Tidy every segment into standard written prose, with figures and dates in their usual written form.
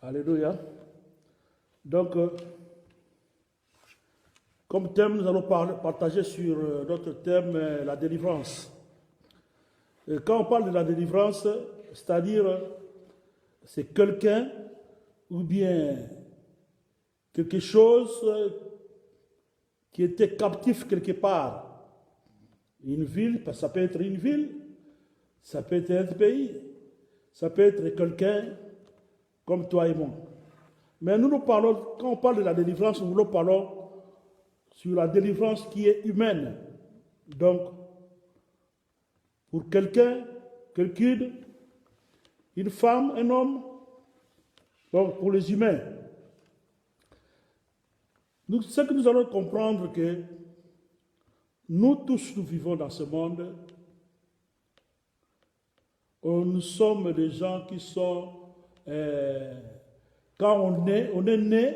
Alléluia. Donc, comme thème, nous allons partager sur notre thème, la délivrance. Et quand on parle de la délivrance, c'est-à-dire, c'est quelqu'un ou bien quelque chose qui était captif quelque part. Une ville, ça peut être une ville, ça peut être un pays, ça peut être quelqu'un comme toi et moi. Mais nous parlons, quand on parle de la délivrance, nous parlons sur la délivrance qui est humaine. Donc, pour quelqu'un, quelqu'une, une femme, un homme, donc pour les humains. Ce que nous allons comprendre que nous tous, nous vivons dans ce monde, nous sommes des gens qui sont, quand on est né,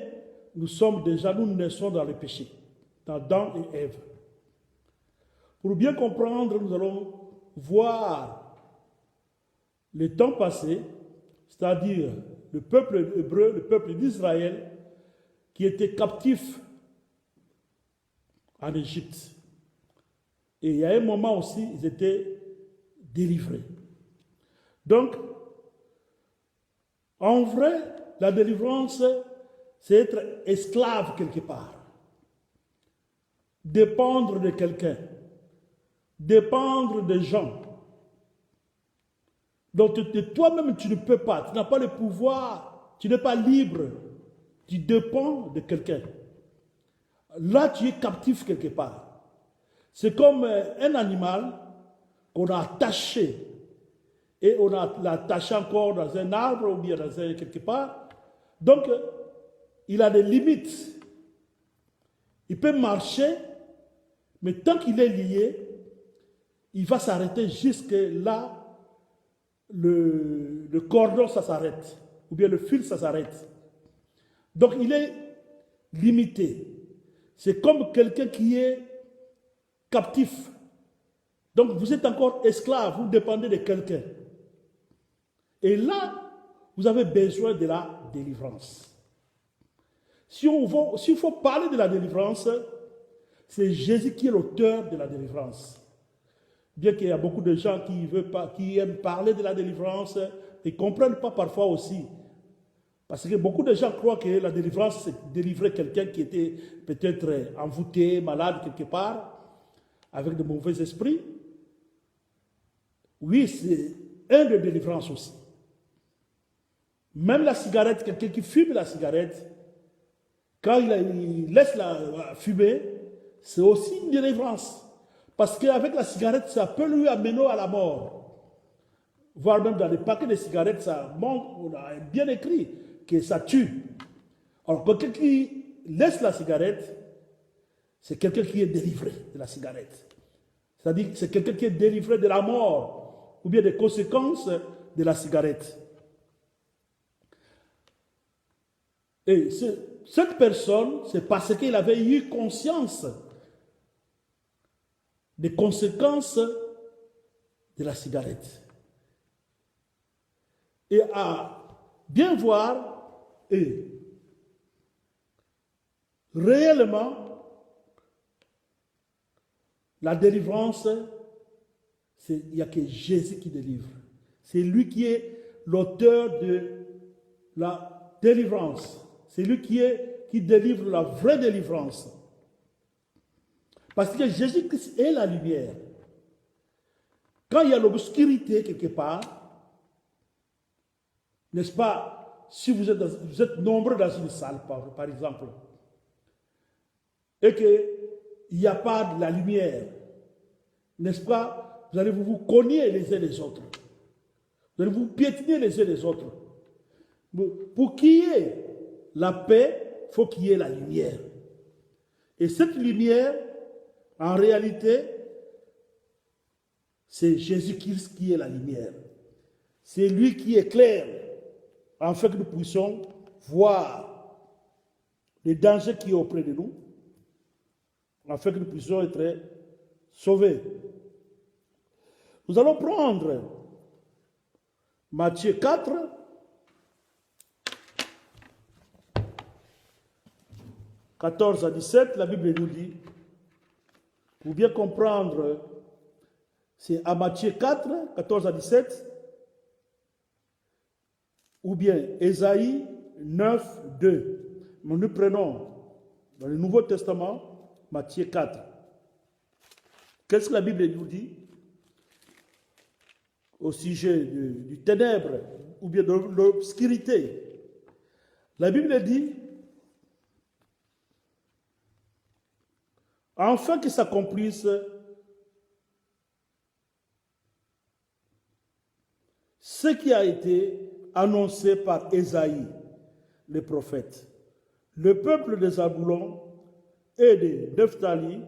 nous naissons dans le péché, dans Adam et Ève. Pour bien comprendre, nous allons voir le temps passé, c'est-à-dire le peuple hébreu, le peuple d'Israël, qui était captif en Égypte. Et il y a un moment aussi, ils étaient délivrés. Donc, en vrai, la délivrance, c'est être esclave quelque part. Dépendre de quelqu'un. Dépendre des gens. Donc, toi-même, tu ne peux pas. Tu n'as pas le pouvoir. Tu n'es pas libre. Tu dépends de quelqu'un. Là, tu es captif quelque part. C'est comme un animal qu'on a attaché. Et on l'a attaché encore dans un arbre ou bien dans quelque part. Donc, il a des limites. Il peut marcher, mais tant qu'il est lié, il va s'arrêter jusque là, le cordon, ça s'arrête. Ou bien le fil, ça s'arrête. Donc, il est limité. C'est comme quelqu'un qui est captif. Donc, vous êtes encore esclave, vous dépendez de quelqu'un. Et là, vous avez besoin de la délivrance. S'il faut parler de la délivrance, c'est Jésus qui est l'auteur de la délivrance. Bien qu'il y a beaucoup de gens qui aiment parler de la délivrance, et ne comprennent pas parfois aussi. Parce que beaucoup de gens croient que la délivrance, c'est délivrer quelqu'un qui était peut-être envoûté, malade quelque part, avec de mauvais esprits. Oui, c'est un de délivrance aussi. Même la cigarette, quelqu'un qui fume la cigarette, quand il laisse la fumer, c'est aussi une délivrance. Parce qu'avec la cigarette, ça peut lui amener à la mort. Voire même dans les paquets de cigarettes, ça montre, on a bien écrit que ça tue. Alors, quelqu'un qui laisse la cigarette, c'est quelqu'un qui est délivré de la cigarette. C'est-à-dire que c'est quelqu'un qui est délivré de la mort ou bien des conséquences de la cigarette. Et cette personne, c'est parce qu'il avait eu conscience des conséquences de la cigarette. Et à bien voir, et réellement, la délivrance, il n'y a que Jésus qui délivre. C'est lui qui est l'auteur de la délivrance. C'est lui qui délivre la vraie délivrance. Parce que Jésus-Christ est la lumière. Quand il y a l'obscurité quelque part, n'est-ce pas, si vous êtes nombreux dans une salle, par exemple, et qu'il n'y a pas de la lumière, n'est-ce pas, vous allez vous cogner les uns les autres. Vous allez vous piétiner les uns les autres. Pour qu'il y ait la paix, il faut qu'il y ait la lumière. Et cette lumière, en réalité, c'est Jésus-Christ qui est la lumière. C'est lui qui éclaire, afin que nous puissions voir les dangers qui sont auprès de nous, afin que nous puissions être sauvés. Nous allons prendre Matthieu 4, 14 à 17, la Bible nous dit, pour bien comprendre, c'est à Matthieu 4, 14 à 17, ou bien Ésaïe 9, 2. Mais nous prenons dans le Nouveau Testament, Matthieu 4. Qu'est-ce que la Bible nous dit au sujet du ténèbre ou bien de l'obscurité? La Bible dit, afin que s'accomplisse ce qui a été annoncé par Ésaïe, le prophète. Le peuple des Zaboulon et de Nephtali,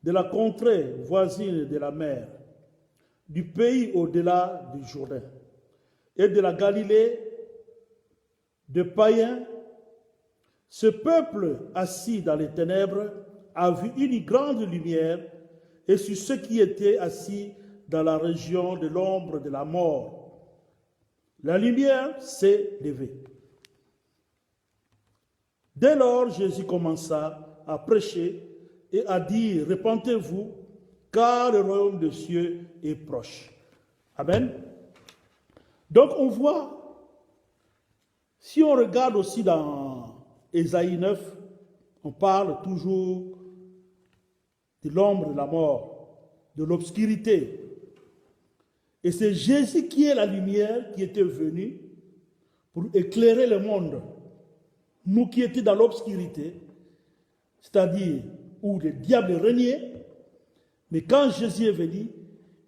de la contrée voisine de la mer, du pays au-delà du Jourdain, et de la Galilée, de païens, ce peuple assis dans les ténèbres a vu une grande lumière, et sur ceux qui étaient assis dans la région de l'ombre de la mort, la lumière s'est levée. Dès lors, Jésus commença à prêcher et à dire, repentez-vous, car le royaume des cieux est proche. Amen. Donc on voit, si on regarde aussi dans Ésaïe 9, on parle toujours de l'ombre de la mort, de l'obscurité. Et c'est Jésus qui est la lumière qui était venu pour éclairer le monde. Nous qui étions dans l'obscurité, c'est-à-dire où le diable régnait, mais quand Jésus est venu,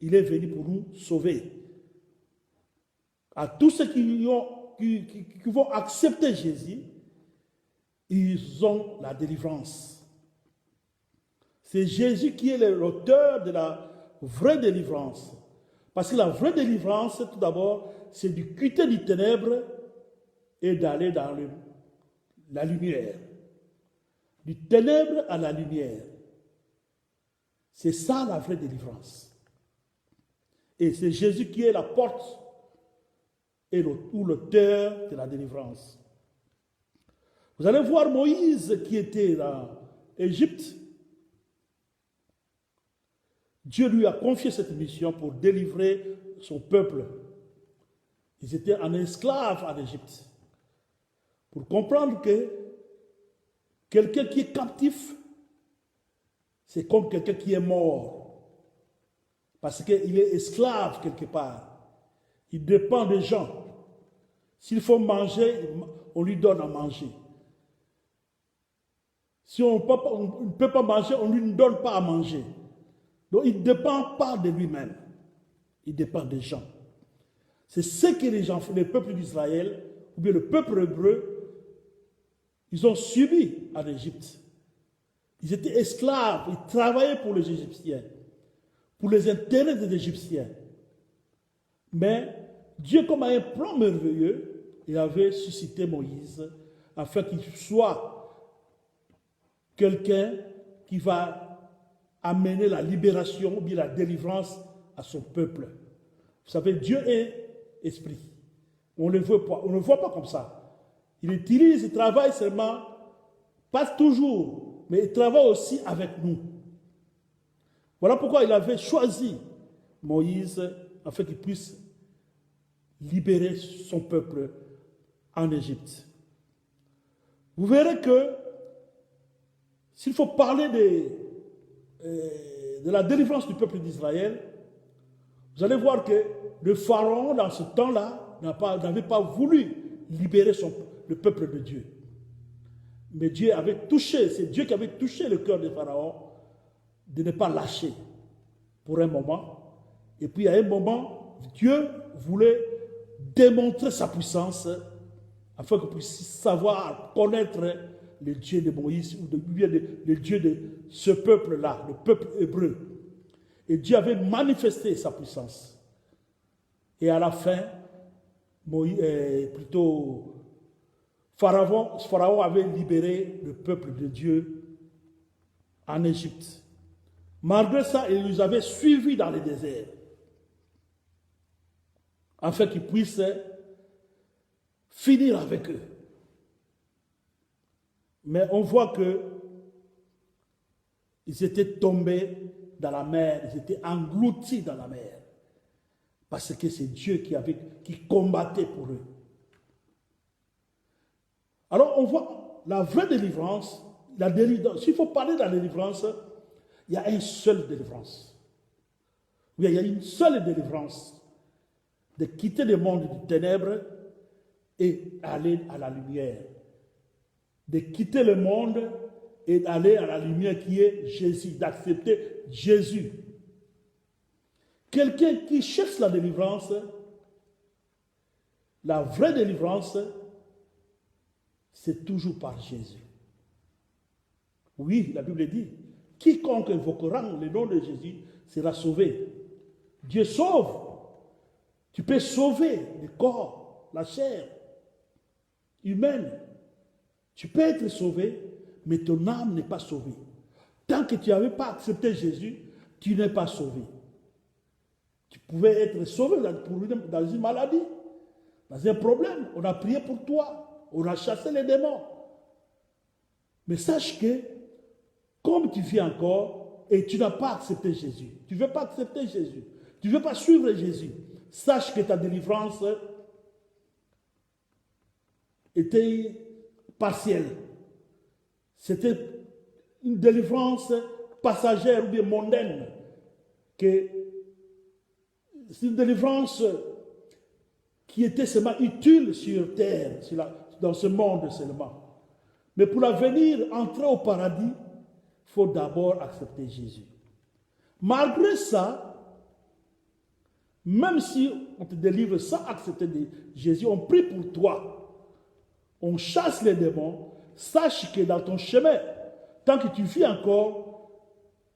il est venu pour nous sauver. À tous ceux qui vont accepter Jésus, ils ont la délivrance. C'est Jésus qui est l'auteur de la vraie délivrance. Parce que la vraie délivrance, tout d'abord, c'est de quitter les ténèbres et d'aller dans la lumière. Du ténèbre à la lumière. C'est ça la vraie délivrance. Et c'est Jésus qui est la porte ou l'auteur de la délivrance. Vous allez voir Moïse qui était dans l'Égypte. Dieu lui a confié cette mission pour délivrer son peuple. Ils étaient en esclaves en Égypte. Pour comprendre que quelqu'un qui est captif, c'est comme quelqu'un qui est mort. Parce qu'il est esclave quelque part. Il dépend des gens. S'il faut manger, on lui donne à manger. Si on ne peut pas manger, on ne lui donne pas à manger. Donc il ne dépend pas de lui-même. Il dépend des gens. C'est ce que les gens, le peuple d'Israël, ou bien le peuple hébreu, ils ont subi en Égypte. Ils étaient esclaves, ils travaillaient pour les Égyptiens, pour les intérêts des Égyptiens. Mais Dieu, comme a un plan merveilleux, il avait suscité Moïse afin qu'il soit quelqu'un qui va amener la libération ou bien la délivrance à son peuple. Vous savez, Dieu est esprit. On ne le voit pas comme ça. Il utilise, il travaille seulement, pas toujours, mais il travaille aussi avec nous. Voilà pourquoi il avait choisi Moïse afin qu'il puisse libérer son peuple en Égypte. Vous verrez que s'il faut parler de la délivrance du peuple d'Israël, vous allez voir que le pharaon, dans ce temps-là, n'avait pas voulu libérer le peuple de Dieu. Mais Dieu avait touché, c'est Dieu qui avait touché le cœur du pharaon de ne pas lâcher pour un moment. Et puis à un moment, Dieu voulait démontrer sa puissance afin qu'on puisse savoir, connaître le Dieu de Moïse ou le Dieu de ce peuple-là, le peuple hébreu. Et Dieu avait manifesté sa puissance. Et à la fin, Pharaon avait libéré le peuple de Dieu en Égypte. Malgré ça, il nous avait suivis dans le désert afin qu'ils puissent finir avec eux. Mais on voit que ils étaient tombés dans la mer, ils étaient engloutis dans la mer. Parce que c'est Dieu qui combattait pour eux. Alors on voit la vraie délivrance, s'il faut parler de la délivrance, il y a une seule délivrance. Oui, il y a une seule délivrance, de quitter le monde des ténèbres et aller à la lumière. De quitter le monde et d'aller à la lumière qui est Jésus, d'accepter Jésus. Quelqu'un qui cherche la délivrance, la vraie délivrance, c'est toujours par Jésus. Oui, la Bible dit, quiconque invoquera le nom de Jésus sera sauvé. Dieu sauve. Tu peux sauver le corps, la chair humaine. Tu peux être sauvé, mais ton âme n'est pas sauvée. Tant que tu n'avais pas accepté Jésus, tu n'es pas sauvé. Tu pouvais être sauvé dans une maladie, dans un problème. On a prié pour toi, on a chassé les démons. Mais sache que, comme tu vis encore et tu n'as pas accepté Jésus, tu ne veux pas accepter Jésus, tu ne veux pas suivre Jésus, sache que ta délivrance était partielle. C'était une délivrance passagère ou bien mondaine. C'est une délivrance qui était seulement utile sur terre, dans ce monde seulement. Mais pour l'avenir, entrer au paradis, il faut d'abord accepter Jésus. Malgré ça, même si on te délivre sans accepter Jésus, on prie pour toi, on chasse les démons, sache que dans ton chemin, tant que tu vis encore,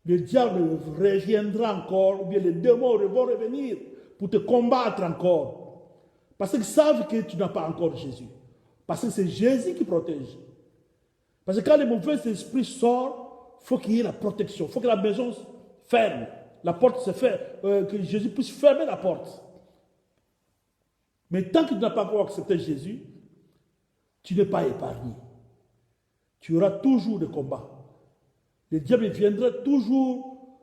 le diable reviendra encore, ou bien les démons vont revenir pour te combattre encore. Parce qu'ils savent que tu n'as pas encore Jésus. Parce que c'est Jésus qui protège. Parce que quand les mauvais esprits sortent, il faut qu'il y ait la protection. Il faut que la maison ferme. La porte se ferme, que Jésus puisse fermer la porte. Mais tant que tu n'as pas encore accepté Jésus, tu n'es pas épargné. Tu auras toujours des combats. Le diable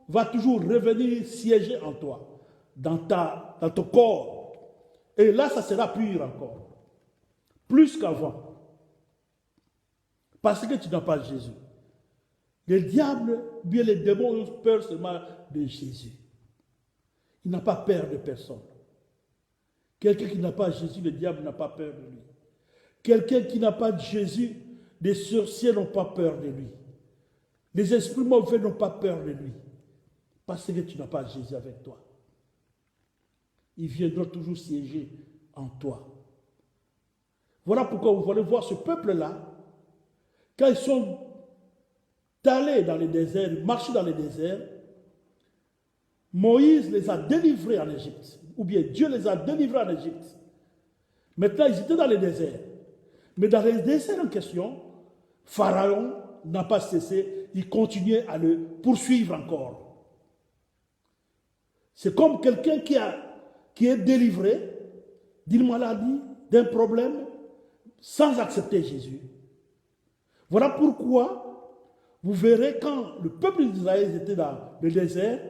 va toujours revenir siéger en toi, dans ton corps. Et là, ça sera pur encore. Plus qu'avant. Parce que tu n'as pas Jésus. Le diable, bien les démons ont peur seulement de Jésus. Il n'a pas peur de personne. Quelqu'un qui n'a pas Jésus, le diable n'a pas peur de lui. Quelqu'un qui n'a pas de Jésus, les sorciers n'ont pas peur de lui. Les esprits mauvais n'ont pas peur de lui. Parce que tu n'as pas Jésus avec toi. Il viendra toujours siéger en toi. Voilà pourquoi vous allez voir ce peuple-là, quand ils sont allés dans les déserts, marchés dans les déserts, Moïse les a délivrés en Égypte, ou bien Dieu les a délivrés en Égypte. Maintenant, ils étaient dans les déserts. Mais dans les déserts en question, Pharaon n'a pas cessé, il continuait à le poursuivre encore. C'est comme quelqu'un qui est délivré d'une maladie, d'un problème, sans accepter Jésus. Voilà pourquoi vous verrez quand le peuple d'Israël était dans le désert,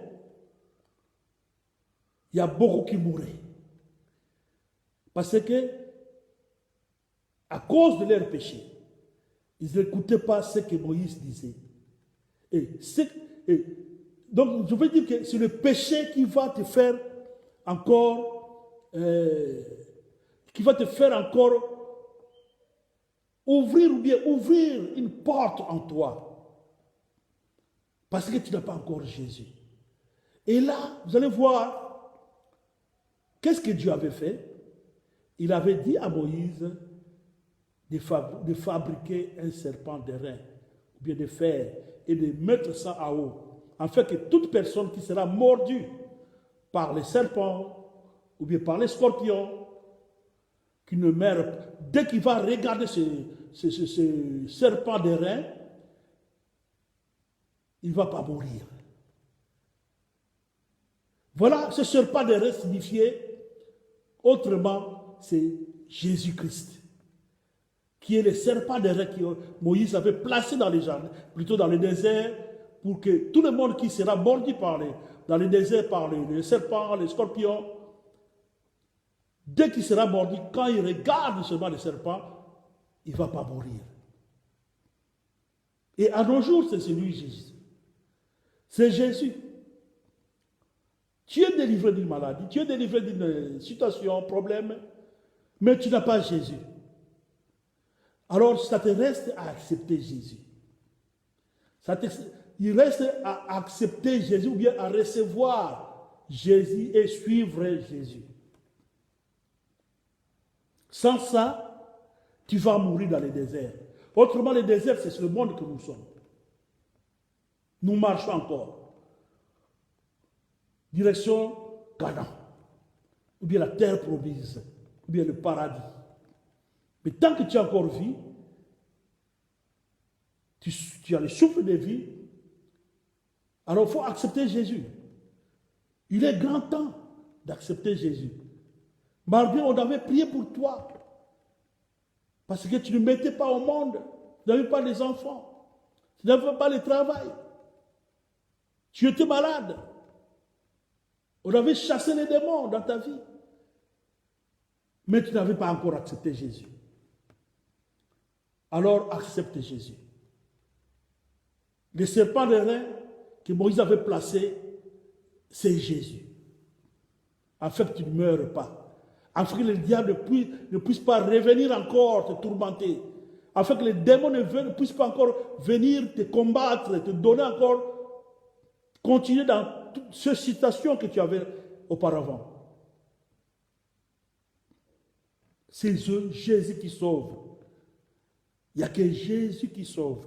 il y a beaucoup qui mouraient. Parce que, à cause de leur péché, ils n'écoutaient pas ce que Moïse disait. Donc, je veux dire que c'est le péché qui va te faire encore, ouvrir une porte en toi. Parce que tu n'as pas encore Jésus. Et là, vous allez voir, qu'est-ce que Dieu avait fait? Il avait dit à Moïse de fabriquer un serpent d'airain, ou bien de fer, et de mettre ça à eau, afin que toute personne qui sera mordue par les serpents, ou bien par les scorpions, qui ne meurt, dès qu'il va regarder ce serpent d'airain, il ne va pas mourir. Voilà, ce serpent d'airain signifiait, autrement, c'est Jésus-Christ, qui est le serpent d'airain que Moïse avait placé dans les jardins, plutôt dans le désert, pour que tout le monde qui sera mordu dans le désert par les serpents, les scorpions, dès qu'il sera mordu, quand il regarde seulement le serpent, il ne va pas mourir. Et à nos jours, c'est celui Jésus. C'est Jésus. Tu es délivré d'une maladie, tu es délivré d'une situation, problème, mais tu n'as pas Jésus. Alors, ça te reste à accepter Jésus. Il reste à accepter Jésus ou bien à recevoir Jésus et suivre Jésus. Sans ça, tu vas mourir dans le désert. Autrement, le désert, c'est le monde que nous sommes. Nous marchons encore. Direction Canaan, ou bien la terre promise, ou bien le paradis. Mais tant que tu as encore vie, tu as le souffle de vie, alors il faut accepter Jésus. Il est grand temps d'accepter Jésus. Malgré on avait prié pour toi, parce que tu ne mettais pas au monde, tu n'avais pas les enfants, tu n'avais pas le travail, tu étais malade. On avait chassé les démons dans ta vie. Mais tu n'avais pas encore accepté Jésus. Alors accepte Jésus. Le serpent d'airain que Moïse avait placé, c'est Jésus. Afin que tu ne meurs pas. Afin que le diable ne puisse pas revenir encore te tourmenter. Afin que les démons ne puissent pas encore venir te combattre, te donner encore, continuer dans toutes ces situations que tu avais auparavant. C'est Jésus qui sauve. Il n'y a que Jésus qui sauve.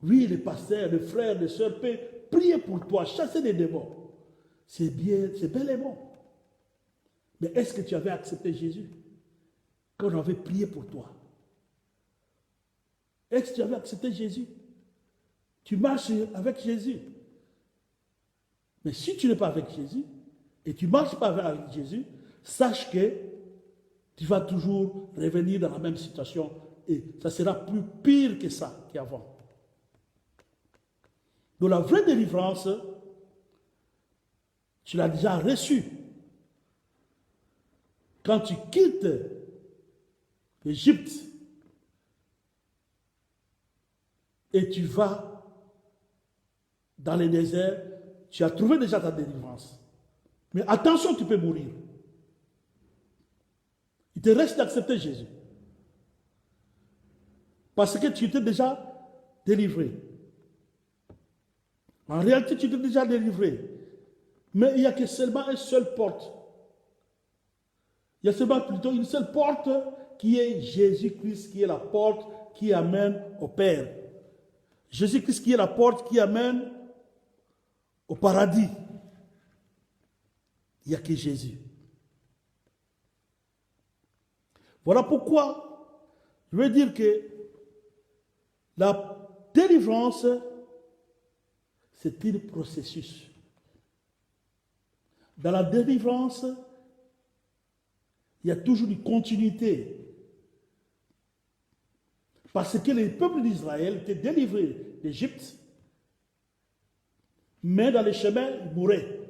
Oui, les pasteurs, les frères, les sœurs peuvent prier pour toi, chasser les démons. C'est bien, c'est bel et bon. Mais est-ce que tu avais accepté Jésus quand on avait prié pour toi? Est-ce que tu avais accepté Jésus? Tu marches avec Jésus. Mais si tu n'es pas avec Jésus, et tu ne marches pas avec Jésus, sache que tu vas toujours revenir dans la même situation et ça sera plus pire que ça qu'avant. Donc la vraie délivrance, tu l'as déjà reçue. Quand tu quittes l'Égypte et tu vas dans les déserts, tu as trouvé déjà ta délivrance. Mais attention, tu peux mourir. Il te reste d'accepter Jésus. Parce que tu étais déjà délivré. En réalité, tu étais déjà délivré. Mais il n'y a que seulement une seule porte. Il y a seulement plutôt une seule porte qui est Jésus-Christ, qui est la porte qui amène au Père. Jésus-Christ qui est la porte qui amène au paradis. Il n'y a que Jésus. Voilà pourquoi je veux dire que la délivrance, c'est un processus. Dans la délivrance, il y a toujours une continuité. Parce que les peuples d'Israël étaient délivrés d'Égypte, mais dans les chemins, ils mouraient.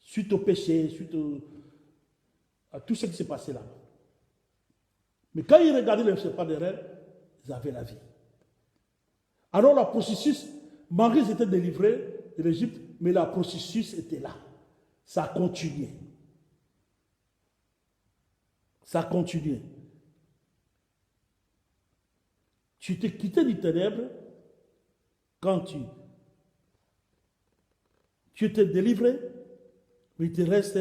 Suite au péché, suite à tout ce qui s'est passé là. Mais quand ils regardaient le serpent de l'airain, ils avaient la vie. Alors le processus, malgré qu'ils étaient délivrés de l'Égypte, mais le processus était là. Ça a continué. Ça a continué. Tu t'es quitté du ténèbre quand tu étais délivré, mais il te reste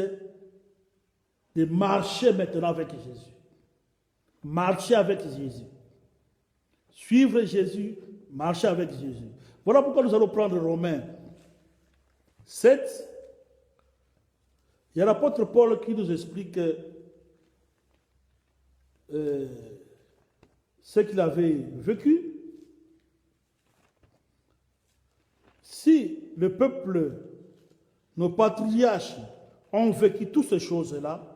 de marcher maintenant avec Jésus. Marcher avec Jésus. Suivre Jésus, marcher avec Jésus. Voilà pourquoi nous allons prendre Romains 7. Il y a l'apôtre Paul qui nous explique ce qu'il avait vécu. Si le peuple, nos patriarches ont vécu toutes ces choses-là,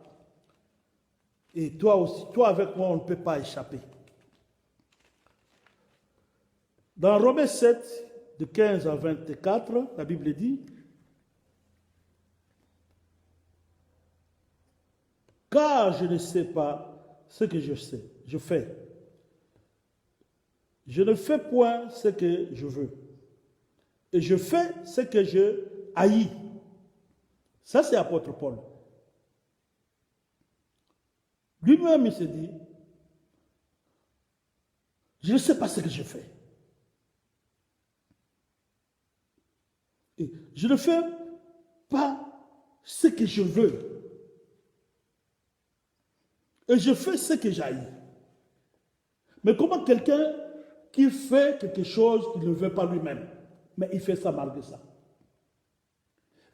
Et toi aussi, toi avec moi, on ne peut pas échapper. Dans Romains 7, de 15 à 24, la Bible dit, car je ne sais pas ce que je fais. Je ne fais point ce que je veux. Et je fais ce que je haïs. Ça, c'est l'apôtre Paul. Lui-même, il se dit, je ne sais pas ce que je fais. Et je ne fais pas ce que je veux. Et je fais ce que j'haïs. Mais comment quelqu'un qui fait quelque chose qu'il ne veut pas lui-même, mais il fait ça malgré ça.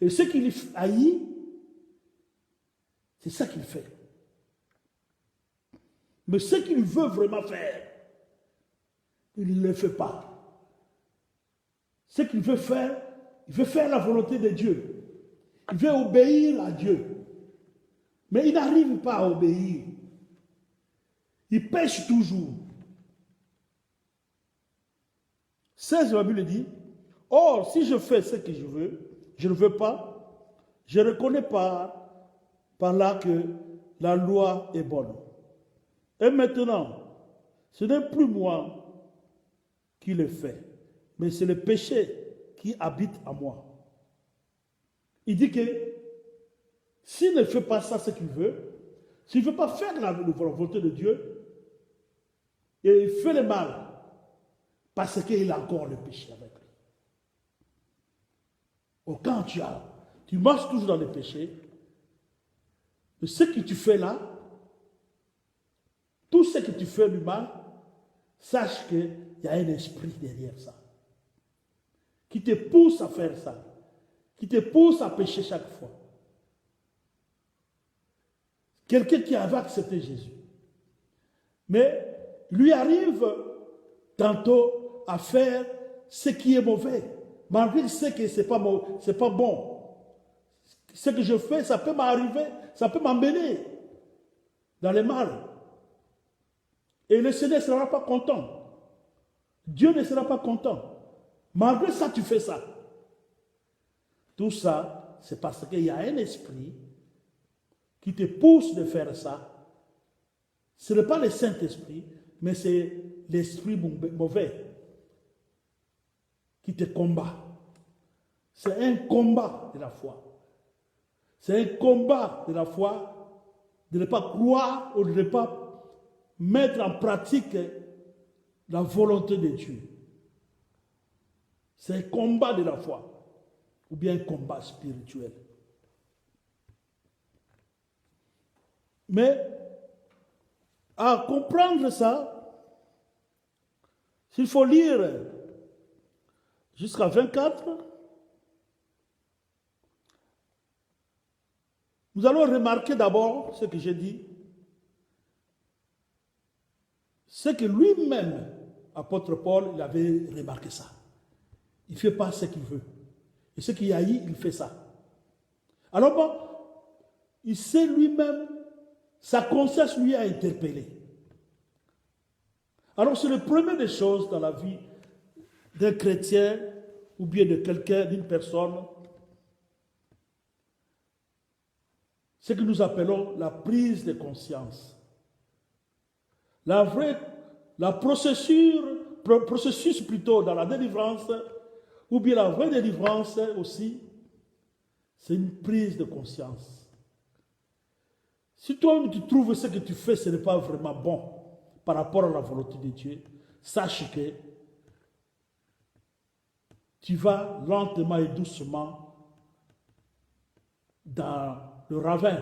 Et ce qu'il haït, c'est ça qu'il fait. Mais ce qu'il veut vraiment faire, il ne le fait pas. Ce qu'il veut faire, il veut faire la volonté de Dieu. Il veut obéir à Dieu. Mais il n'arrive pas à obéir. Il pêche toujours. 16, la Bible dit, or, si je fais ce que je ne veux pas, je ne reconnais pas par là que la loi est bonne. Et maintenant, ce n'est plus moi qui le fais, mais c'est le péché qui habite en moi. Il dit que s'il ne fait pas ça, ce qu'il veut, s'il ne veut pas faire la volonté de Dieu, et il fait le mal, parce qu'il a encore le péché avec lui. Or, quand tu marches toujours dans le péché, de ce que tu fais là, tout ce que tu fais du mal, sache qu'il y a un esprit derrière ça, qui te pousse à faire ça, qui te pousse à pécher chaque fois. Quelqu'un qui avait accepté Jésus. Mais lui arrive tantôt à faire ce qui est mauvais, malgré qu'il sait que ce n'est pas bon. Ce que je fais, ça peut m'arriver, ça peut m'emmener dans le mal. Et le Seigneur ne sera pas content. Dieu ne sera pas content. Malgré ça, tu fais ça. Tout ça, c'est parce qu'il y a un esprit qui te pousse de faire ça. Ce n'est pas le Saint-Esprit, mais c'est l'esprit mauvais qui te combat. C'est un combat de la foi. C'est un combat de la foi de ne pas croire ou de ne pas mettre en pratique la volonté de Dieu. C'est un combat de la foi ou bien un combat spirituel. Mais à comprendre ça, s'il faut lire jusqu'à 24, nous allons remarquer d'abord ce que j'ai dit, c'est que lui-même, apôtre Paul, il avait remarqué ça. Il ne fait pas ce qu'il veut. Et ce qu'il haït, il fait ça. Alors bon, il sait lui-même, sa conscience lui a interpellé. Alors c'est le premier des choses dans la vie d'un chrétien ou bien de quelqu'un, d'une personne, ce que nous appelons la prise de conscience. La processus plutôt dans la délivrance, ou bien la vraie délivrance aussi, c'est une prise de conscience. Si toi-même tu trouves ce que tu fais, ce n'est pas vraiment bon par rapport à la volonté de Dieu, sache que tu vas lentement et doucement dans le ravin.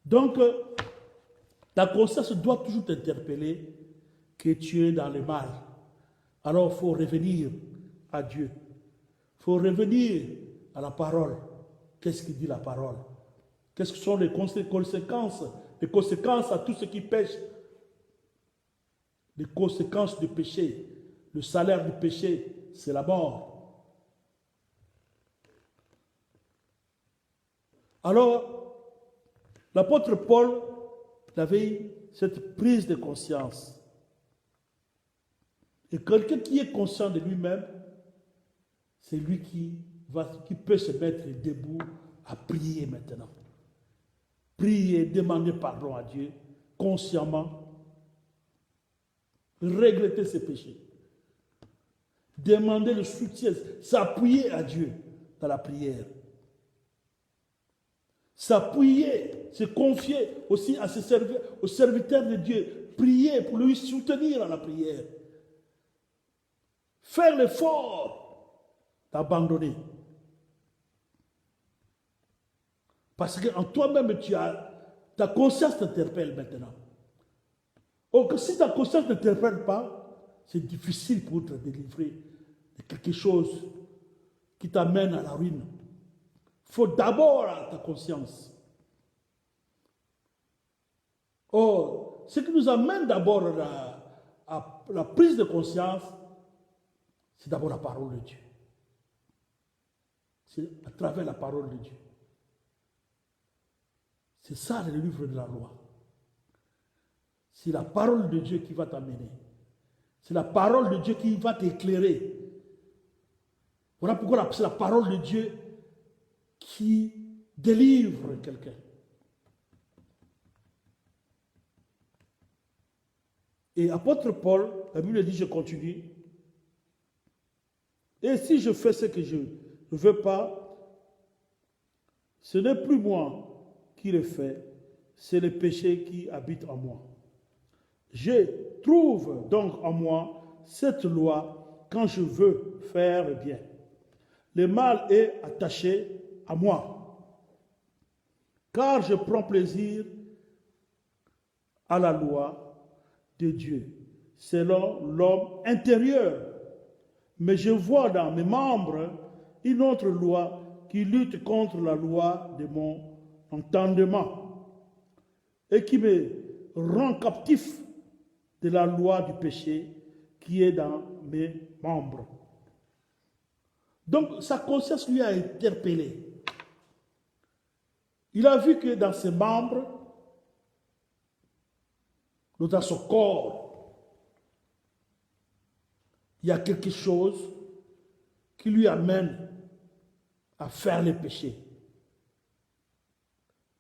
Donc, ta conscience doit toujours t'interpeller que tu es dans le mal. Alors, il faut revenir à Dieu. Il faut revenir à la parole. Qu'est-ce que dit la parole? Qu'est-ce que sont les conséquences? Les conséquences à tout ce qui pêche. Les conséquences du péché. Le salaire du péché, c'est la mort. Alors, L'apôtre Paul avait cette prise de conscience. Et quelqu'un qui est conscient de lui-même, c'est lui qui peut se mettre debout à prier maintenant. Prier, demander pardon à Dieu, consciemment, regretter ses péchés, demander le soutien, s'appuyer à Dieu dans la prière, s'appuyer, se confier aussi à aux serviteurs de Dieu, prier pour lui soutenir dans la prière, faire l'effort d'abandonner. Parce qu'en toi-même, ta conscience t'interpelle maintenant. Or, si ta conscience ne t'interpelle pas, c'est difficile pour te délivrer de quelque chose qui t'amène à la ruine. Il faut d'abord ta conscience. Or, ce qui nous amène d'abord à la prise de conscience, c'est d'abord la parole de Dieu. C'est à travers la parole de Dieu. C'est ça le livre de la loi. C'est la parole de Dieu qui va t'amener. C'est la parole de Dieu qui va t'éclairer. Voilà pourquoi c'est la parole de Dieu qui délivre quelqu'un. Et apôtre Paul, la Bible dit, je continue. Et si je fais ce que je ne veux pas, ce n'est plus moi qui le fait, c'est le péché qui habite en moi. Je trouve donc en moi cette loi quand je veux faire le bien. Le mal est attaché à moi, car je prends plaisir à la loi de Dieu, selon l'homme intérieur. Mais je vois dans mes membres une autre loi qui lutte contre la loi de mon entendement et qui me rend captif de la loi du péché qui est dans mes membres. Donc sa conscience lui a interpellé. Il a vu que dans ses membres, dans son corps, il y a quelque chose qui lui amène à faire les péchés.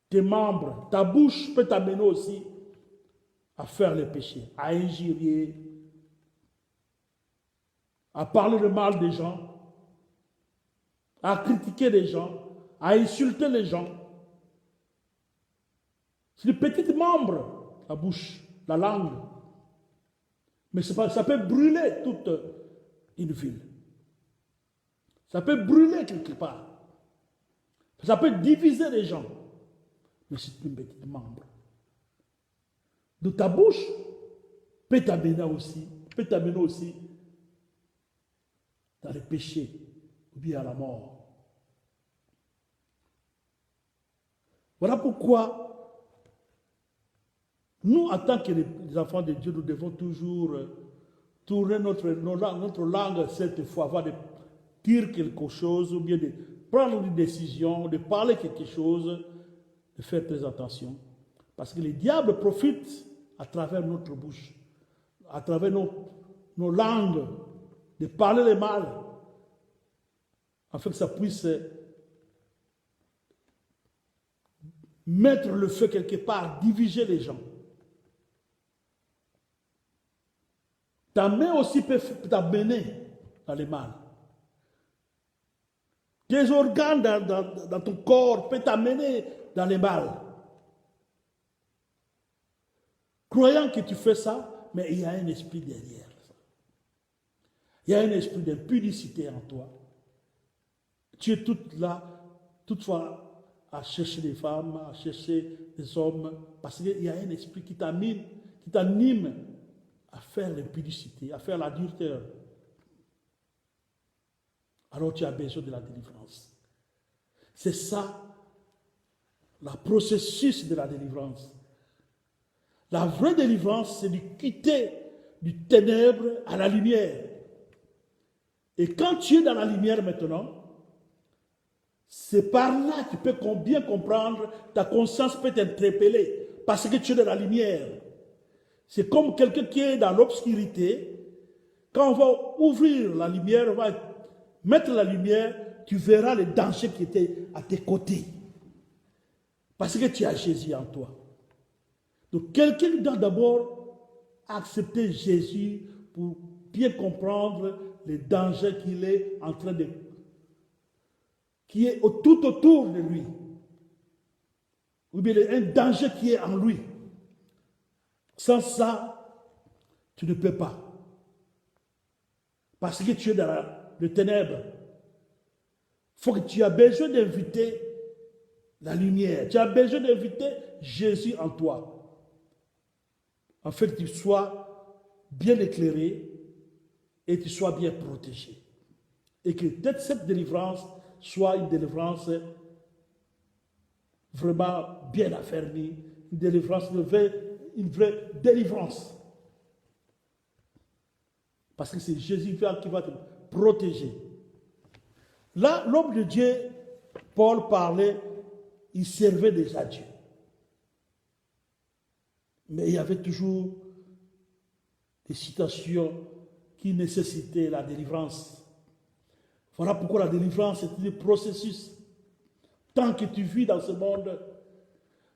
Tes membres, ta bouche peut t'amener aussi à faire les péchés, à injurier, à parler le mal des gens, à critiquer les gens, à insulter les gens. C'est des petits membres, la bouche, la langue. Mais ça peut brûler toute une ville. Ça peut brûler quelque part. Ça peut diviser les gens. Mais c'est une petite membre. De ta bouche peut t'amener aussi dans les péchés ou bien à la mort. Voilà pourquoi nous, en tant que les enfants de Dieu, nous devons toujours tourner notre langue cette fois, avant de dire quelque chose ou bien de prendre une décision, de parler quelque chose, de faire très attention. Parce que le diable profite à travers notre bouche, à travers nos langues, de parler le mal, afin que ça puisse mettre le feu quelque part, diviser les gens. Ta main aussi peut t'amener dans le mal. Tes organes dans ton corps peuvent t'amener dans le mal. Croyant que tu fais ça, mais il y a un esprit derrière ça. Il y a un esprit d'impudicité en toi. Tu es toutefois à chercher des femmes, à chercher des hommes, parce qu'il y a un esprit qui t'anime à faire l'impudicité, à faire l'adultère. Alors tu as besoin de la délivrance. C'est ça, le processus de la délivrance. La vraie délivrance, c'est de quitter du ténèbre à la lumière. Et quand tu es dans la lumière maintenant, C'est par là que tu peux bien comprendre, ta conscience peut t'interpeller parce que tu es dans la lumière. C'est comme quelqu'un qui est dans l'obscurité. Quand on va ouvrir la lumière, on va mettre la lumière, tu verras les dangers qui étaient à tes côtés. Parce que tu as Jésus en toi. Donc quelqu'un doit d'abord accepter Jésus pour bien comprendre les dangers qu'il est en train de... qui est tout autour de lui. Ou bien un danger qui est en lui. Sans ça, tu ne peux pas. Parce que tu es dans le ténèbre. Il faut que tu aies besoin d'inviter la lumière. Tu as besoin d'inviter Jésus en toi. En fait, que tu sois bien éclairé et que tu sois bien protégé. Et que peut-être cette délivrance soit une délivrance vraiment bien affermie, une délivrance, une vraie délivrance. Parce que c'est Jésus qui va te protéger. Là, l'homme de Dieu, Paul parlait, il servait déjà Dieu. Mais il y avait toujours des situations qui nécessitaient la délivrance. Voilà pourquoi la délivrance est un processus. Tant que tu vis dans ce monde,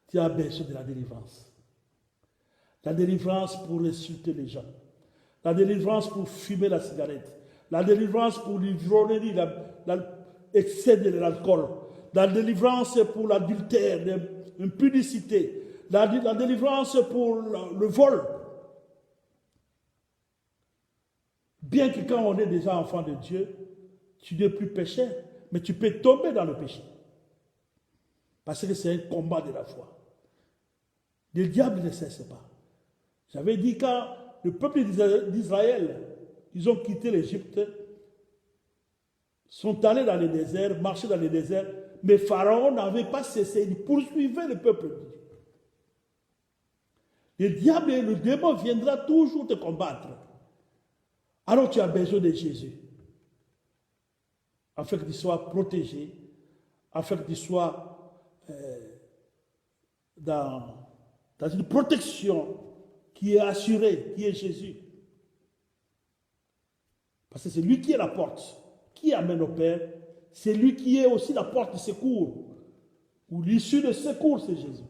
tu as besoin de la délivrance. La délivrance pour insulter les gens. La délivrance pour fumer la cigarette. La délivrance pour l'ivronnerie, l'excès de l'alcool. La délivrance pour l'adultère, l'impudicité. La délivrance pour le vol. Bien que quand on est déjà enfant de Dieu, tu n'es plus pécheur, mais tu peux tomber dans le péché. Parce que c'est un combat de la foi. Le diable ne cesse pas. J'avais dit quand le peuple d'Israël, ils ont quitté l'Égypte, sont allés dans le désert, marchaient dans le désert, mais Pharaon n'avait pas cessé, il poursuivait le peuple. Le diable et le démon viendra toujours te combattre. Alors tu as besoin de Jésus. Afin que tu sois protégé, afin que tu sois dans une protection qui est assurée, qui est Jésus. Parce que c'est lui qui est la porte, qui amène au Père. C'est lui qui est aussi la porte de secours. Ou l'issue de secours, c'est Jésus.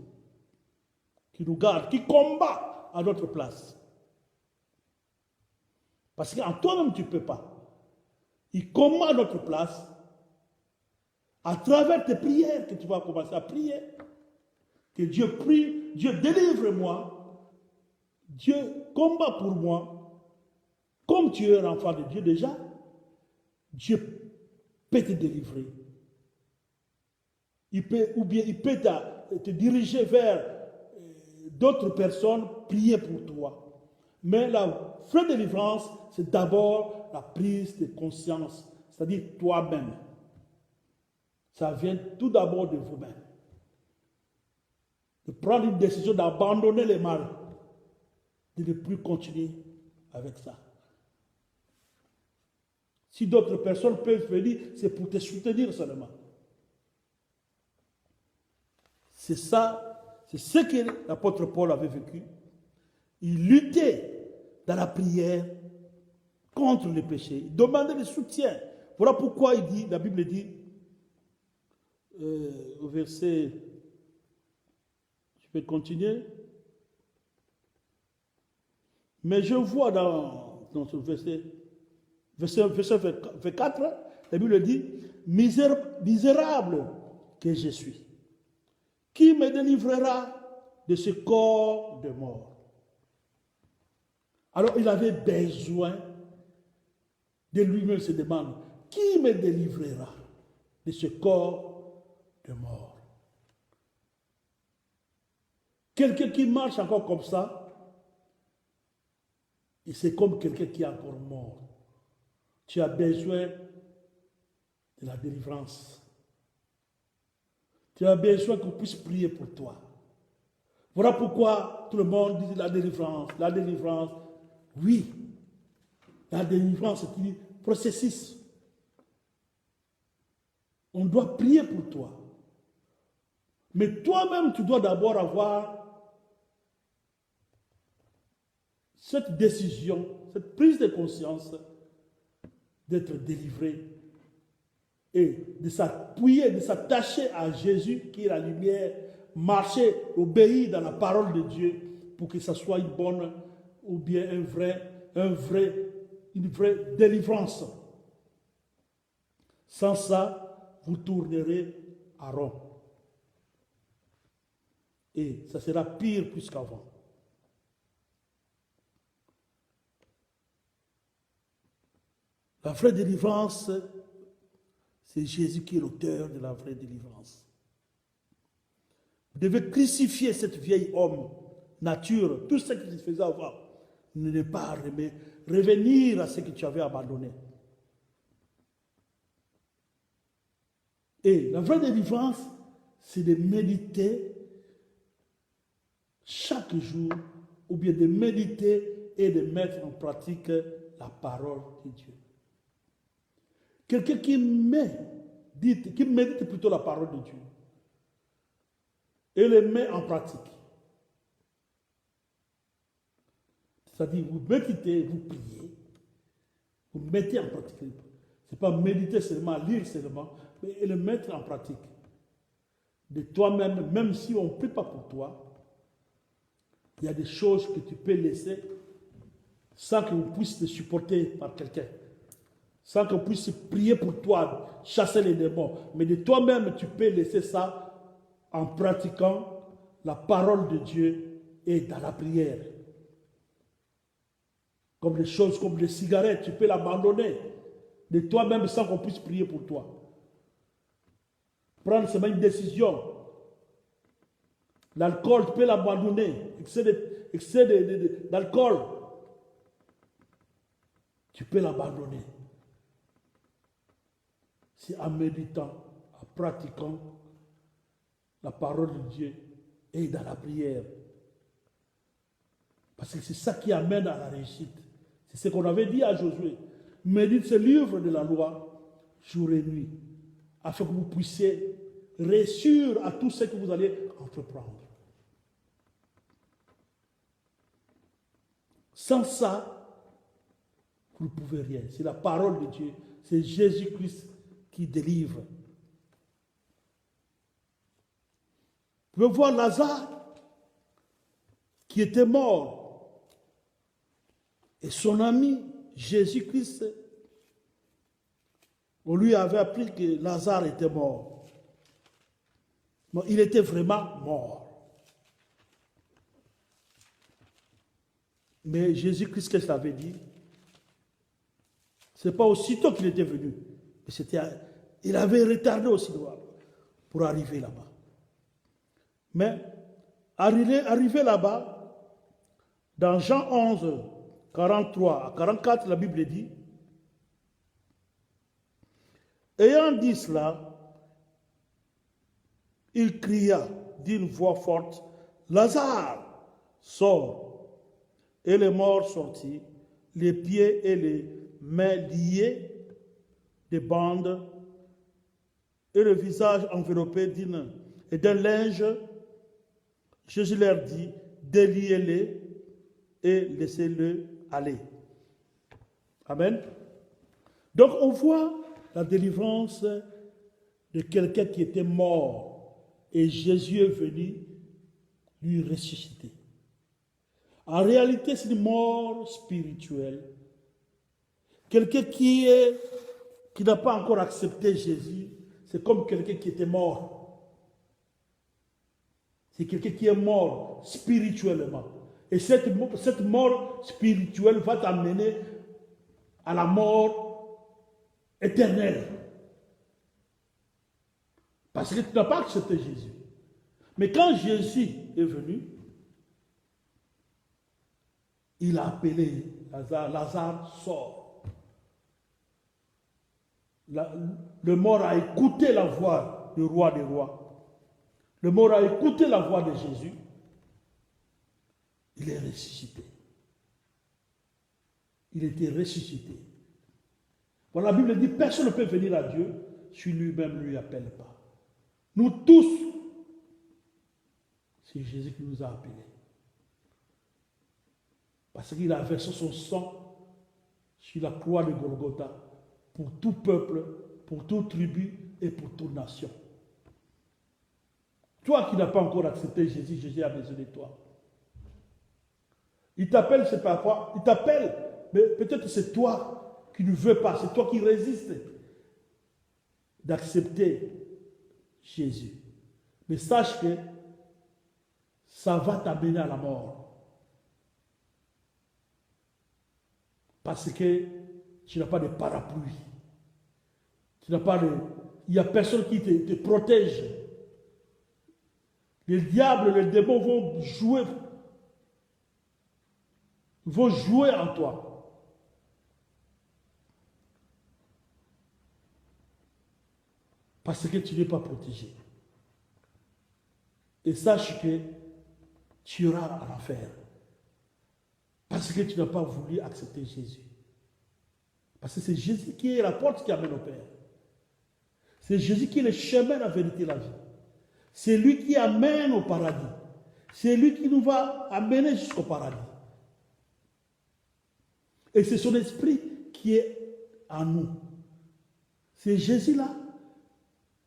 Qui nous garde, qui combat à notre place. Parce qu'en toi-même, tu ne peux pas. Il combat à notre place. À travers tes prières que tu vas commencer à prier. Que Dieu prie, Dieu délivre-moi. Dieu combat pour moi. Comme tu es un enfant de Dieu déjà, Dieu peut te délivrer. Il peut te diriger vers d'autres personnes, prier pour toi. Mais la vraie délivrance, c'est d'abord la prise de conscience, c'est-à-dire toi-même. Ça vient tout d'abord de vous-même. De prendre une décision d'abandonner le mal, de ne plus continuer avec ça. Si d'autres personnes peuvent venir, c'est pour te soutenir seulement. C'est ça, c'est ce que l'apôtre Paul avait vécu. Il luttait dans la prière contre le péché. Il demandait le soutien. Voilà pourquoi il dit, la Bible dit, au verset, je vais continuer. Mais je vois dans ce verset 24, la Bible dit, misérable que je suis, qui me délivrera de ce corps de mort? Alors il avait besoin de lui-même se demander, qui me délivrera de ce corps de mort? Quelqu'un qui marche encore comme ça, et c'est comme quelqu'un qui est encore mort. Tu as besoin de la délivrance. Tu as besoin qu'on puisse prier pour toi. Voilà pourquoi tout le monde dit la délivrance, la délivrance. Oui, la délivrance est un processus. On doit prier pour toi. Mais toi-même, tu dois d'abord avoir cette décision, cette prise de conscience d'être délivré et de s'appuyer, de s'attacher à Jésus qui est la lumière, marcher, obéir dans la parole de Dieu pour que ça soit une bonne ou bien une vraie délivrance. Sans ça, vous tournerez à rond. Et ça sera pire plus qu'avant. La vraie délivrance, c'est Jésus qui est l'auteur de la vraie délivrance. Vous devez crucifier cette vieille homme, nature, tout ce qui se faisait avant. Ne pas revenir à ce que tu avais abandonné. Et la vraie délivrance, c'est de méditer chaque jour, ou bien de méditer et de mettre en pratique la parole de Dieu. Quelqu'un qui médite plutôt la parole de Dieu et le met en pratique. C'est-à-dire, vous méditez, vous priez, vous mettez en pratique. Ce n'est pas méditer seulement, lire seulement, mais le mettre en pratique. De toi-même, même si on ne prie pas pour toi, il y a des choses que tu peux laisser sans qu'on puisse te supporter par quelqu'un. Sans qu'on puisse prier pour toi, chasser les démons. Mais de toi-même, tu peux laisser ça en pratiquant la parole de Dieu et dans la prière. Comme les choses comme les cigarettes, tu peux l'abandonner de toi-même sans qu'on puisse prier pour toi. Prendre seulement une décision. L'alcool, tu peux l'abandonner. Excès d'alcool, tu peux l'abandonner. C'est en méditant, en pratiquant la parole de Dieu et dans la prière. Parce que c'est ça qui amène à la réussite. C'est ce qu'on avait dit à Josué. Médite ce livre de la loi jour et nuit, afin que vous puissiez réussir à tout ce que vous allez entreprendre. Sans ça, vous ne pouvez rien. C'est la parole de Dieu. C'est Jésus-Christ qui délivre. Vous pouvez voir Lazare qui était mort. Et son ami, Jésus-Christ, on lui avait appris que Lazare était mort. Mais il était vraiment mort. Mais Jésus-Christ, qu'est-ce qu'il avait dit? Ce n'est pas aussitôt qu'il était venu. Il avait retardé aussi pour arriver là-bas. Mais arrivé là-bas, dans Jean 11, 43 à 44, la Bible dit, ayant dit cela, il cria d'une voix forte, Lazare, sors. Et les morts sortit, les pieds et les mains liés de bandes et le visage enveloppé d'un linge. Jésus leur dit, déliez-les et laissez-le aller. Amen. Donc on voit la délivrance de quelqu'un qui était mort et Jésus est venu lui ressusciter. En réalité, c'est une mort spirituelle. Quelqu'un qui n'a pas encore accepté Jésus, c'est comme quelqu'un qui était mort. C'est quelqu'un qui est mort spirituellement. Et cette mort spirituelle va t'amener à la mort éternelle. Parce que tu n'as pas accepté Jésus. Mais quand Jésus est venu, il a appelé Lazare, Lazare sort. Le mort a écouté la voix du roi des rois. Le mort a écouté la voix de Jésus. Il est ressuscité. Il était ressuscité. Voilà, la Bible dit, personne ne peut venir à Dieu si lui-même ne lui appelle pas. Nous tous, c'est Jésus qui nous a appelés. Parce qu'il a versé son sang sur la croix de Golgotha pour tout peuple, pour toute tribu et pour toute nation. Toi qui n'as pas encore accepté Jésus, Jésus a besoin de toi. Il t'appelle, c'est pas quoi. Il t'appelle, mais peut-être c'est toi qui ne veux pas, c'est toi qui résistes d'accepter Jésus. Mais sache que ça va t'amener à la mort. Parce que tu n'as pas de parapluie. Tu n'as pas de... Il n'y a personne qui te protège. Les diables, les démons vont jouer en toi. Parce que tu n'es pas protégé. Et sache que tu iras en enfer. Parce que tu n'as pas voulu accepter Jésus. Parce que c'est Jésus qui est la porte qui amène au Père. C'est Jésus qui est le chemin, la vérité, la vie. C'est lui qui amène au paradis. C'est lui qui nous va amener jusqu'au paradis. Et c'est son esprit qui est en nous. C'est Jésus-là.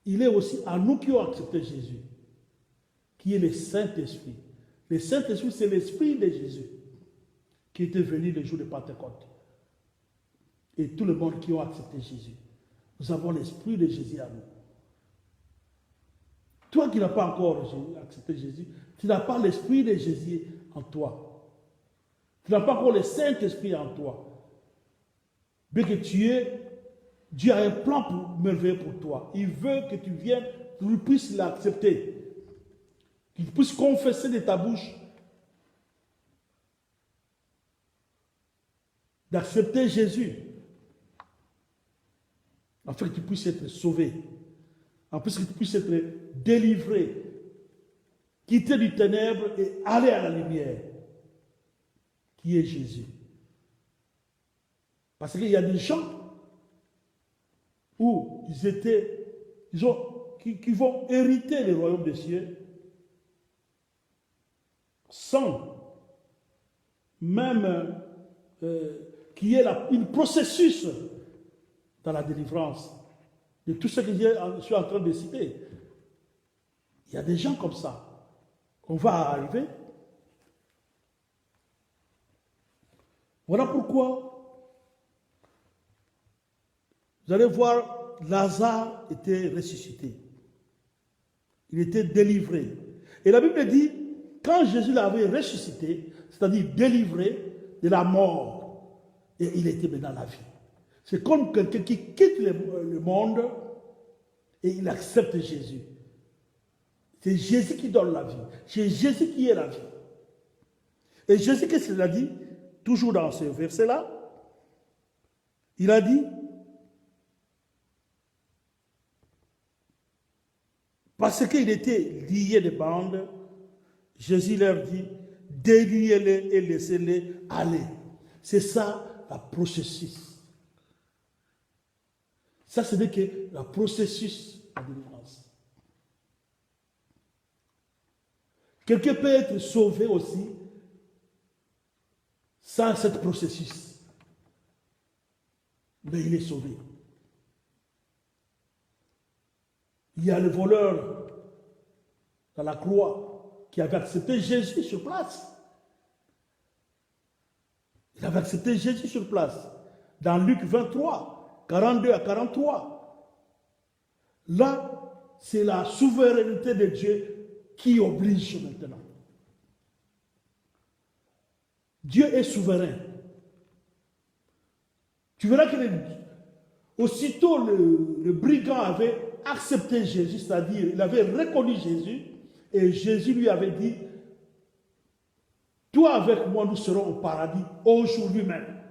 Il est aussi en nous qui ont accepté Jésus. Qui est le Saint-Esprit. Le Saint-Esprit, c'est l'Esprit de Jésus qui était venu le jour de Pentecôte. Et tout le monde qui a accepté Jésus. Nous avons l'Esprit de Jésus en nous. Toi qui n'as pas encore accepté Jésus, tu n'as pas l'Esprit de Jésus en toi. Tu n'as pas encore le Saint-Esprit en toi. Bien que tu es, Dieu a un plan merveilleux pour toi. Il veut que tu viennes, que tu puisses l'accepter. Que tu puisses confesser de ta bouche d'accepter Jésus. Afin que tu puisses être sauvé. Afin que tu puisses être délivré. Quitter du ténèbre et aller à la lumière. Qui est Jésus. Parce qu'il y a des gens où qui vont hériter le royaume des cieux sans même qu'il y ait un processus dans la délivrance de tout ce que je suis en train de citer. Il y a des gens comme ça. On va arriver. Voilà pourquoi vous allez voir, Lazare était ressuscité. Il était délivré. Et la Bible dit, quand Jésus l'avait ressuscité, c'est-à-dire délivré de la mort, et il était maintenant la vie. C'est comme quelqu'un qui quitte le monde et il accepte Jésus. C'est Jésus qui donne la vie. C'est Jésus qui est la vie. Et Jésus, qu'est-ce qu'il a dit? Toujours dans ce verset-là, il a dit, parce qu'il était lié de bandes, Jésus leur dit, déliez-les et laissez-les aller. C'est ça, le processus. Ça, ce n'est que le processus de délivrance. Quelqu'un peut être sauvé aussi sans ce processus. Mais il est sauvé. Il y a le voleur dans la croix qui avait accepté Jésus sur place. Il avait accepté Jésus sur place. Dans Luc 23, 42 à 43. Là, c'est la souveraineté de Dieu qui oblige maintenant. Dieu est souverain. Tu verras que aussitôt le brigand avait accepté Jésus, c'est-à-dire il avait reconnu Jésus, et Jésus lui avait dit, toi avec moi nous serons au paradis aujourd'hui même.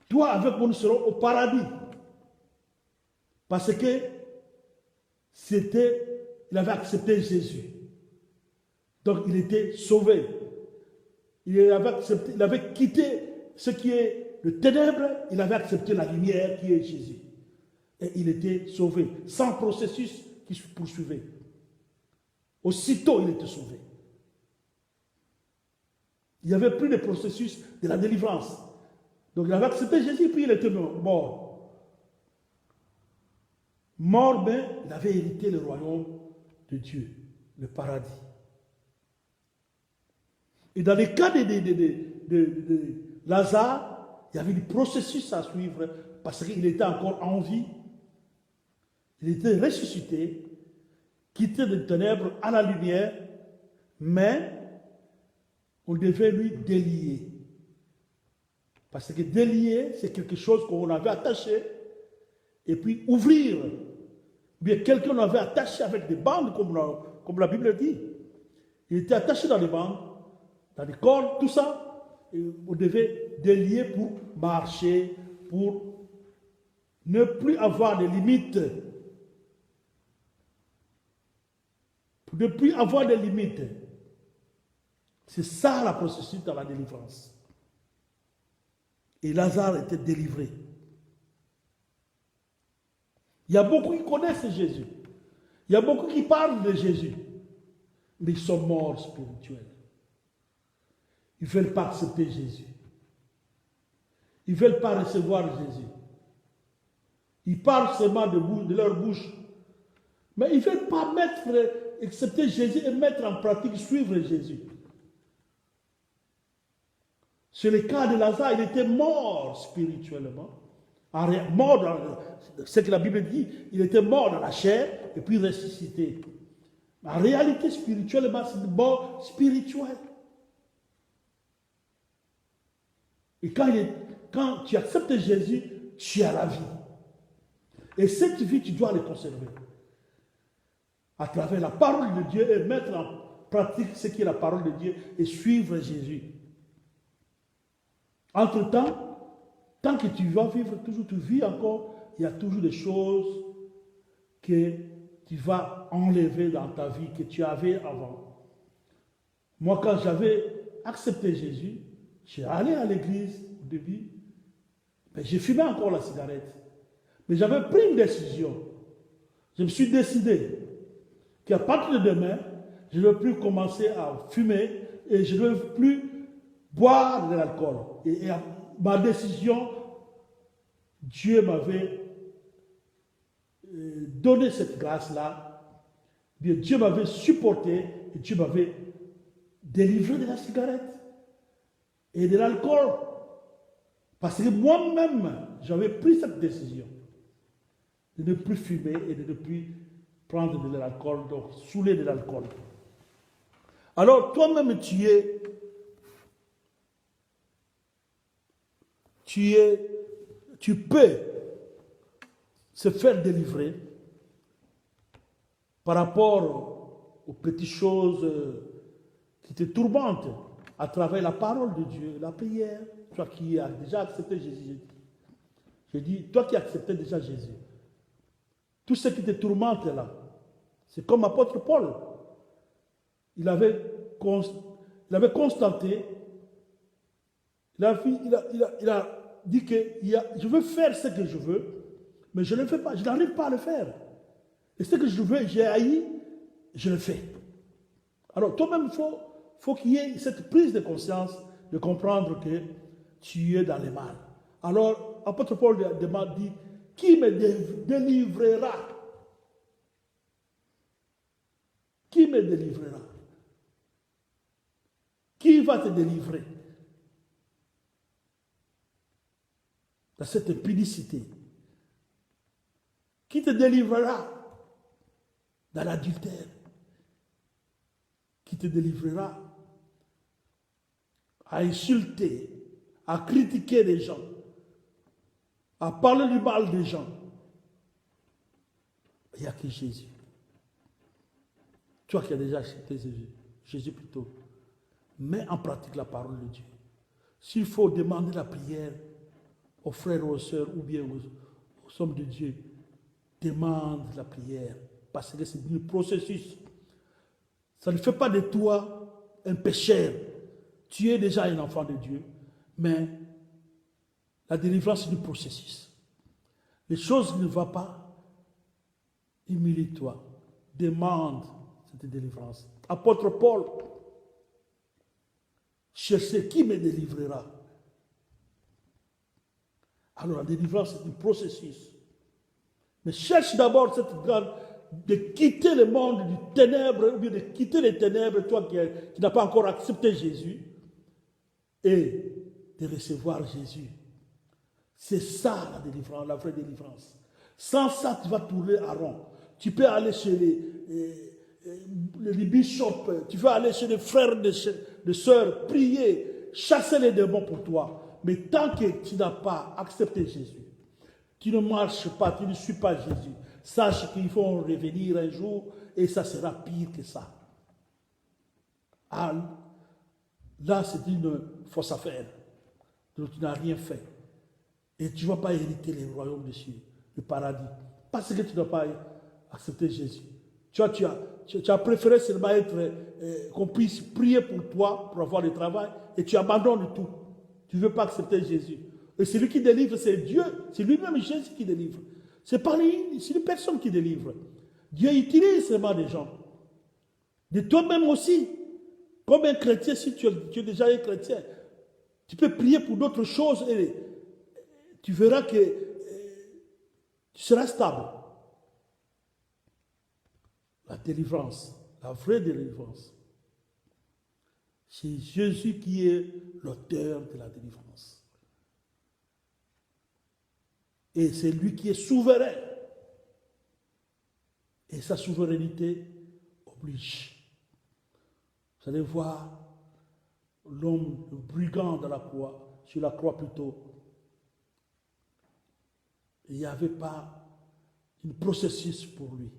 Toi avec moi nous serons au paradis. Parce que il avait accepté Jésus. Donc il était sauvé. Il avait quitté ce qui est le ténèbre, il avait accepté la lumière qui est Jésus. Et il était sauvé, sans processus qui se poursuivait. Aussitôt, il était sauvé. Il n'y avait plus de processus de la délivrance. Donc, il avait accepté Jésus, puis il était mort. Mort, mais il avait hérité le royaume de Dieu, le paradis. Et dans le cas de Lazare, il y avait du processus à suivre parce qu'il était encore en vie. Il était ressuscité, quitté des ténèbres à la lumière, mais on devait lui délier. Parce que délier, c'est quelque chose qu'on avait attaché, et puis ouvrir. Bien, quelqu'un l'avait attaché avec des bandes, comme la Bible dit. Il était attaché dans les bandes, dans les cordes, tout ça. Et on devait délier pour marcher, pour ne plus avoir de limites. Pour ne plus avoir de limites. C'est ça la processus dans la délivrance. Et Lazare était délivré. Il y a beaucoup qui connaissent Jésus. Il y a beaucoup qui parlent de Jésus. Mais ils sont morts spirituels. Ils ne veulent pas accepter Jésus. Ils ne veulent pas recevoir Jésus. Ils parlent seulement de leur bouche. Mais ils ne veulent pas accepter Jésus et mettre en pratique, suivre Jésus. C'est le cas de Lazare, il était mort spirituellement. Mort dans ce que la Bible dit, il était mort dans la chair et puis ressuscité. En réalité, spirituellement, c'est une mort spirituelle. Et quand tu acceptes Jésus, tu as la vie. Et cette vie, tu dois la conserver. À travers la parole de Dieu et mettre en pratique ce qui est la parole de Dieu et suivre Jésus. Entre-temps, tant que tu vas vivre, toujours tu vis encore, il y a toujours des choses que tu vas enlever dans ta vie que tu avais avant. Moi, quand j'avais accepté Jésus, j'ai allé à l'église au début, mais j'ai fumé encore la cigarette. Mais j'avais pris une décision. Je me suis décidé qu'à partir de demain, je ne vais plus commencer à fumer et je ne vais plus boire de l'alcool. Et ma décision, Dieu m'avait donné cette grâce-là. Dieu m'avait supporté et Dieu m'avait délivré de la cigarette et de l'alcool. Parce que moi-même, j'avais pris cette décision de ne plus fumer et de ne plus prendre de l'alcool, donc saouler de l'alcool. Alors toi-même, tu peux se faire délivrer par rapport aux petites choses qui te tourmentent à travers la parole de Dieu, la prière. Toi qui as déjà accepté Jésus, je dis, toi qui as accepté déjà Jésus, tout ce qui te tourmente là, c'est comme l'apôtre Paul. Il avait constaté, il a dit que je veux faire ce que je veux, mais je ne le fais pas, je n'arrive pas à le faire. Et ce que je veux, j'ai haï, je le fais. Alors toi-même, il faut qu'il y ait cette prise de conscience, de comprendre que tu es dans le mal. Alors, l'apôtre Paul dit, qui me délivrera? Qui me délivrera? Qui va te délivrer de cette impudicité? Qui te délivrera dans l'adultère? Qui te délivrera à insulter, à critiquer les gens, à parler du mal des gens? Il n'y a que Jésus. Toi qui as déjà accepté Jésus plutôt, mets en pratique la parole de Dieu. S'il faut demander la prière aux frères, aux sœurs ou bien aux hommes de Dieu, demande la prière parce que c'est un processus. Ça ne fait pas de toi un pécheur. Tu es déjà un enfant de Dieu, mais La délivrance, c'est du processus. Les choses ne vont pas, humilie-toi, demande cette délivrance. Apôtre Paul, cherchez qui me délivrera. Alors la délivrance, c'est un processus. Mais cherche d'abord cette grande, de quitter le monde du ténèbre, ou bien de quitter les ténèbres, toi qui n'as pas encore accepté Jésus, et de recevoir Jésus. C'est ça la délivrance, la vraie délivrance. Sans ça, tu vas tourner à rond. Tu peux aller chez les bishops, tu vas aller chez les frères, les sœurs, prier, chasser les démons pour toi. Mais tant que tu n'as pas accepté Jésus, tu ne marches pas, tu ne suis pas Jésus, sache qu'il faut revenir un jour et ça sera pire que ça. Ah, là, c'est une fausse affaire. Donc tu n'as rien fait. Et tu ne vas pas hériter le royaume des cieux, le paradis. Parce que tu n'as pas accepté Jésus. Tu as préféré seulement qu'on puisse prier pour toi, pour avoir le travail, et tu abandonnes tout. Tu ne veux pas accepter Jésus. Et celui qui délivre, c'est Dieu. C'est lui-même Jésus qui délivre. C'est pas lui, c'est une personne qui délivre. Dieu utilise seulement des gens. De toi-même aussi. Comme un chrétien, si tu es déjà un chrétien, tu peux prier pour d'autres choses et tu verras que tu seras stable. La délivrance, la vraie délivrance, c'est Jésus qui est l'auteur de la délivrance. Et c'est lui qui est souverain. Et sa souveraineté oblige. Vous allez voir l'homme, le brigand de la croix, sur la croix plutôt. Il n'y avait pas un processus pour lui.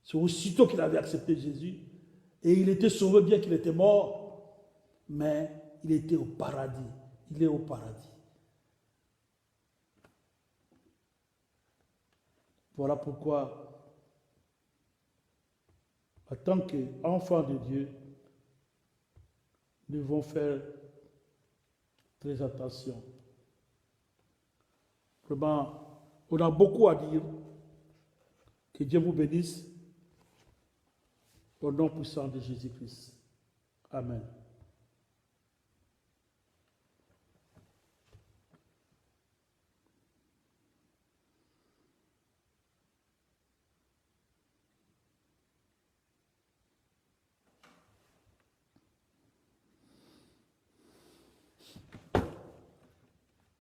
C'est aussitôt qu'il avait accepté Jésus. Et il était sauvé bien qu'il était mort. Mais il était au paradis. Il est au paradis. Voilà pourquoi, en tant qu'enfants de Dieu, nous devons faire très attention. Vraiment, on a beaucoup à dire. Que Dieu vous bénisse au nom puissant de Jésus-Christ. Amen.